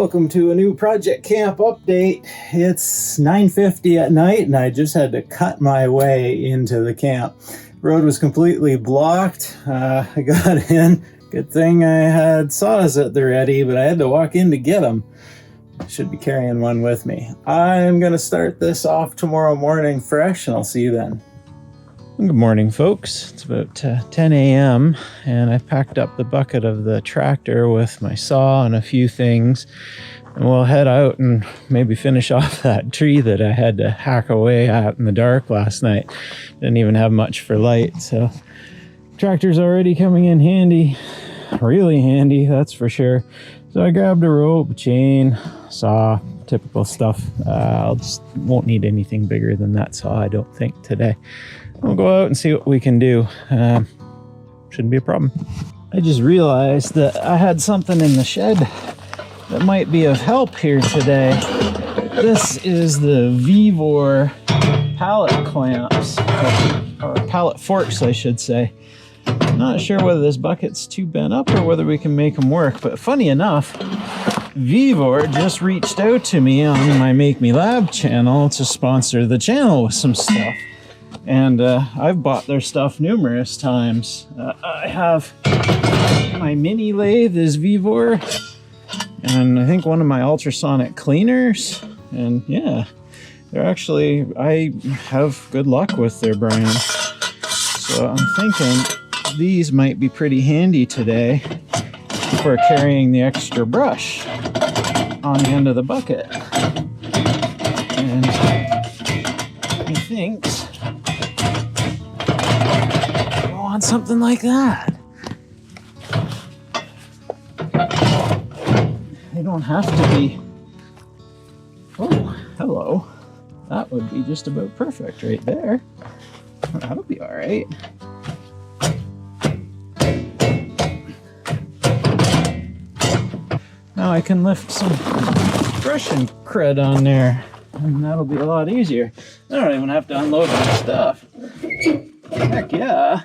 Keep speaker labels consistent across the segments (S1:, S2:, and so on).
S1: welcome to a new Project Camp update. It's 9:50 at night and I just had to cut my way into the camp. Road was completely blocked. I got in. Good thing I had saws at the ready, but I had to walk in to get them. I should be carrying one with me. I'm going to start this off tomorrow morning fresh and I'll see you then. Good morning, folks. It's about 10 a.m. and I packed up the bucket of the tractor with my saw and a few things, and we'll head out and maybe finish off that tree that I had to hack away at in the dark last night. Didn't even have much for light, so tractor's already coming in handy, really handy, that's for sure. So I grabbed a rope, chain, saw, typical stuff. Won't need anything bigger than that saw, I don't think, today. We'll go out and see what we can do. Shouldn't be a problem. I just realized that I had something in the shed that might be of help here today. This is the Vevor pallet clamps, or pallet forks, I should say. I'm not sure whether this bucket's too bent up or whether we can make them work, but funny enough, Vevor just reached out to me on my MKME Lab channel to sponsor the channel with some stuff. And I've bought their stuff numerous times. I have my mini lathe is Vevor, and I think one of my ultrasonic cleaners. And yeah, they're actually, I have good luck with their brand. So I'm thinking these might be pretty handy today for carrying the extra brush on the end of the bucket. And methinks on something like that. They don't have to be. Oh, hello. That would be just about perfect right there. That'll be all right. Now I can lift some brushing crud on there, and that'll be a lot easier. I don't even have to unload my stuff. Heck yeah.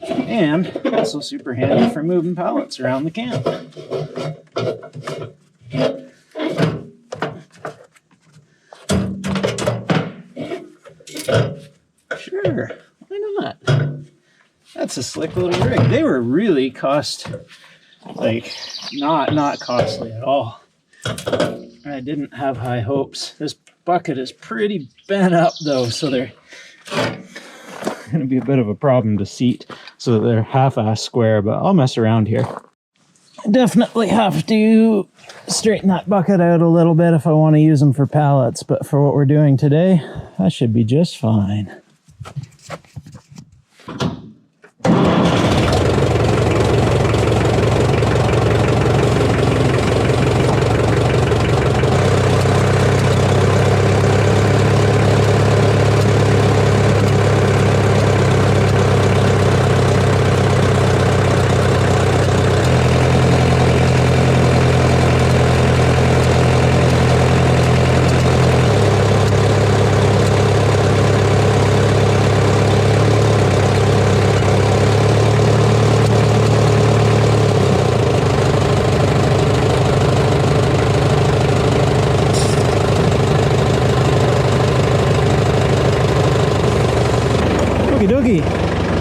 S1: And also super handy for moving pallets around the camp. Sure, why not? That's a slick little rig. They were really not costly at all. I didn't have high hopes. This bucket is pretty bent up though, so they're going to be a bit of a problem to seat, so they're half-ass square, but I'll mess around here. I definitely have to straighten that bucket out a little bit if I want to use them for pallets, but for what we're doing today, that should be just fine.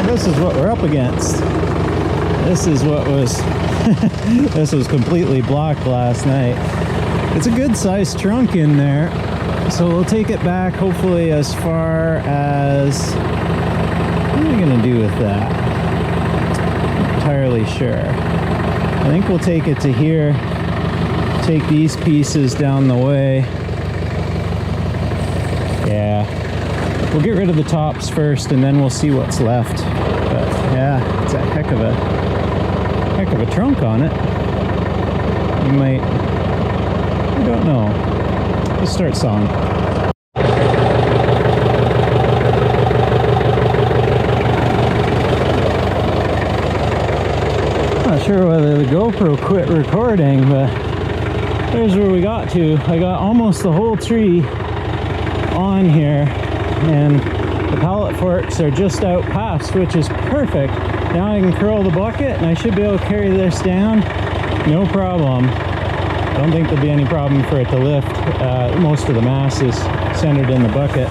S1: This is what we're up against. This is what was this was completely blocked last night. It's a good sized trunk in there, so we'll take it back hopefully as far as, what am I gonna do with that? Not entirely sure. I think we'll take it to here, take these pieces down the way. Yeah, we'll get rid of the tops first and then we'll see what's left. But yeah, it's a heck of a trunk on it. You might, I don't know. Let's start sawing. Not sure whether the GoPro quit recording, but there's where we got to. I got almost the whole tree on here, and the pallet forks are just out past, which is perfect. Now I can curl the bucket and I should be able to carry this down no problem. I don't think there'll be any problem for it to lift. Most of the mass is centered in the bucket,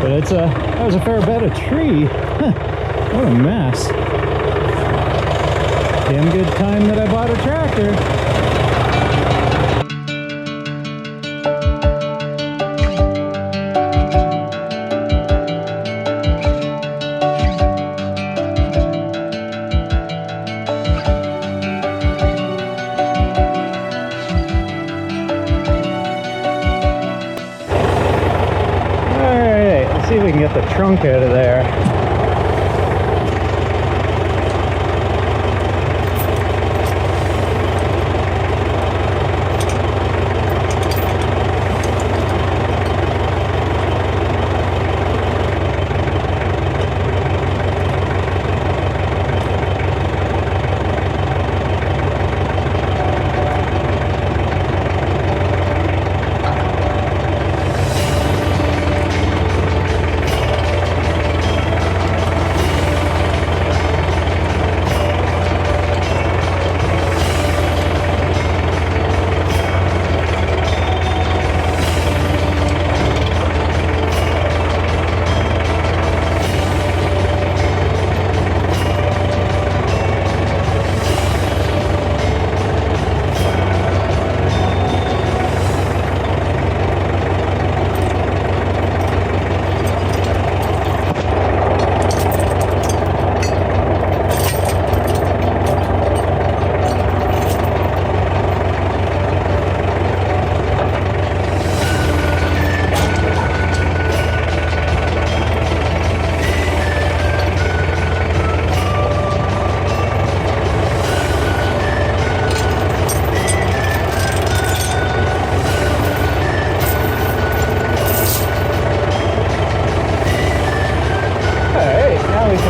S1: but that was a fair bed of tree. What a mess. Damn good time that I bought a tractor. See if we can get the trunk out of there.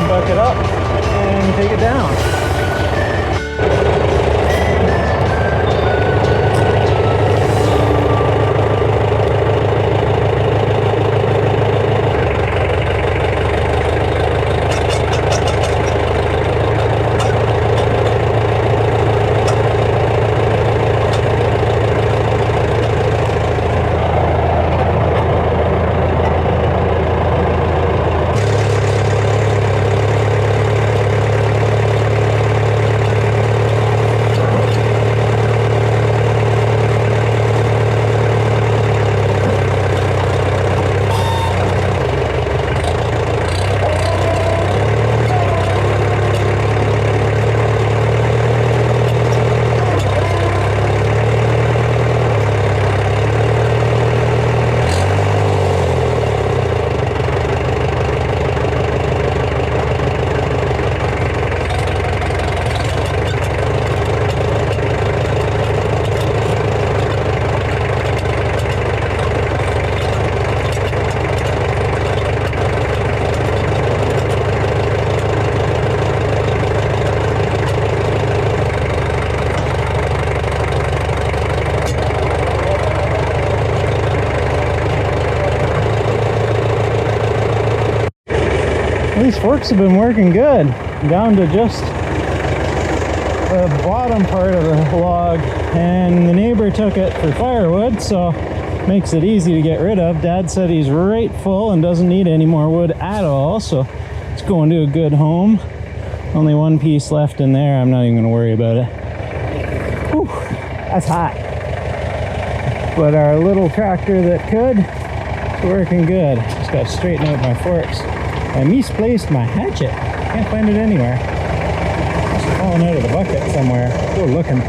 S1: Buck it up and take it down. These forks have been working good, down to just the bottom part of the log, and the neighbor took it for firewood, so makes it easy to get rid of. Dad said he's right full and doesn't need any more wood at all, so it's going to a good home. Only one piece left in there. I'm not even going to worry about it. Whew, that's hot. But our little tractor that could, it's working good. Just got to straighten out my forks. I misplaced my hatchet. Can't find it anywhere. It's fallen out of the bucket somewhere. Go looking.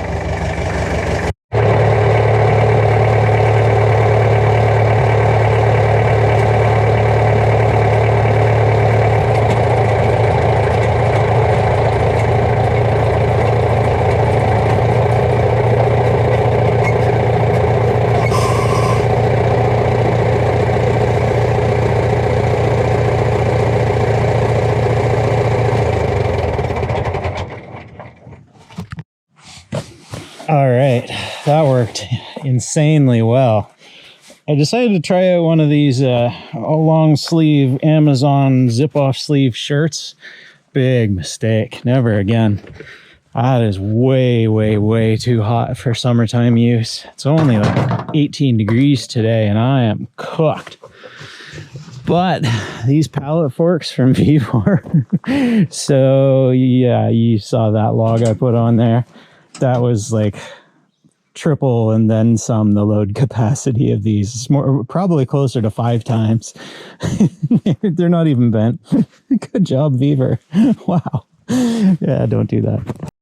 S1: All right, that worked insanely well. I decided to try out one of these long sleeve Amazon zip off sleeve shirts. Big mistake, never again. That is way, way, way too hot for summertime use. It's only like 18 degrees today and I am cooked. But these pallet forks from Vevor. So yeah, you saw that log I put on there. That was like triple and then some the load capacity of these. It's more, probably closer to 5 times. They're not even bent. Good job, Vevor. Wow. Yeah, don't do that.